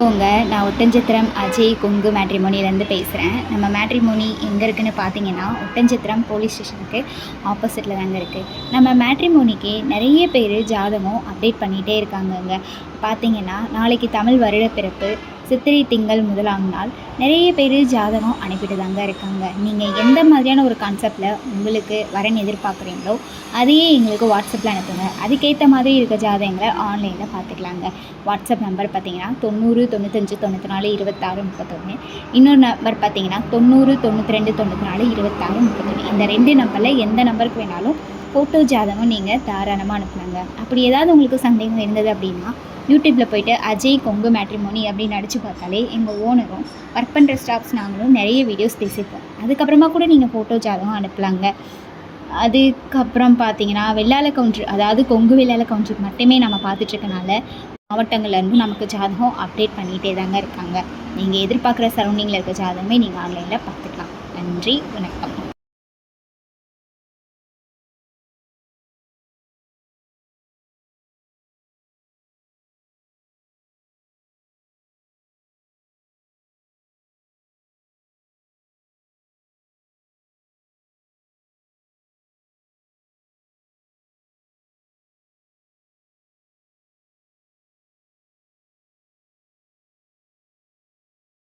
நான் ஒட்டன்சத்திரம் அஜய் கொங்கு மேட்ரிமோனிலேருந்து பேசுகிறேன். நம்ம மேட்ரிமோனி எங்கே இருக்குதுன்னு பார்த்தீங்கன்னா, ஒட்டன்சத்திரம் போலீஸ் ஸ்டேஷனுக்கு ஆப்போசிட்டில் தாங்க இருக்குது. நம்ம மேட்ரிமோனிக்கு நிறைய பேர் ஜாதகம் அப்டேட் பண்ணிகிட்டே இருக்காங்கங்க. பார்த்தீங்கன்னா, நாளைக்கு தமிழ் வருட பிறப்பு, சித்திரை திங்கள் முதலாம் நாள். நிறைய பேர் ஜாதகம் அனுப்பிட்டு தாங்க இருக்காங்க. நீங்கள் எந்த மாதிரியான ஒரு கான்செப்டில் உங்களுக்கு வரன் எதிர்பார்க்குறீங்களோ அதையே எங்களுக்கு வாட்ஸ்அப்பில் அனுப்புங்க. அதுக்கேற்ற மாதிரி இருக்க ஜாதகங்களை ஆன்லைனில் பார்த்துக்கலாங்க. வாட்ஸ்அப் நம்பர் பார்த்தீங்கன்னா 90 95 94 26 31. இன்னொரு நம்பர் பார்த்தீங்கன்னா 90 92 94 26 31. இந்த 2 நம்பரில் எந்த நம்பருக்கு வேணாலும் ஃபோட்டோ ஜாதகம் நீங்கள் தாராளமாக அனுப்புனாங்க. அப்படி ஏதாவது உங்களுக்கு சந்தேகம் இருந்தது அப்படின்னா யூடியூப்பில் போய்ட்டு அஜய் கொங்கு மேட்ரிமோனி அப்படின்னு அடித்து பார்த்தாலே எங்கள் ஓனரும் ஒர்க் பண்ணுற ஸ்டாஃப்ஸ் நாங்களும் நிறைய வீடியோஸ் பேசியிருப்போம். அதுக்கப்புறமா கூட நீங்கள் ஃபோட்டோ ஜாதகம் அனுப்பலாங்க. அதுக்கப்புறம் பார்த்தீங்கன்னா வெள்ளாள கவுண்டர், அதாவது கொங்கு வெள்ளாள கவுண்டருக்கு மட்டுமே நம்ம பார்த்துட்ருக்கனால மாவட்டங்கள்லேருந்து நமக்கு ஜாதகம் அப்டேட் பண்ணிகிட்டே தாங்க இருக்காங்க. நீங்கள் எதிர்பார்க்குற சரௌண்டிங்கில் இருக்க ஜாதகமே நீங்கள் ஆன்லைனில் பார்த்துக்கலாம். நன்றி, வணக்கம்.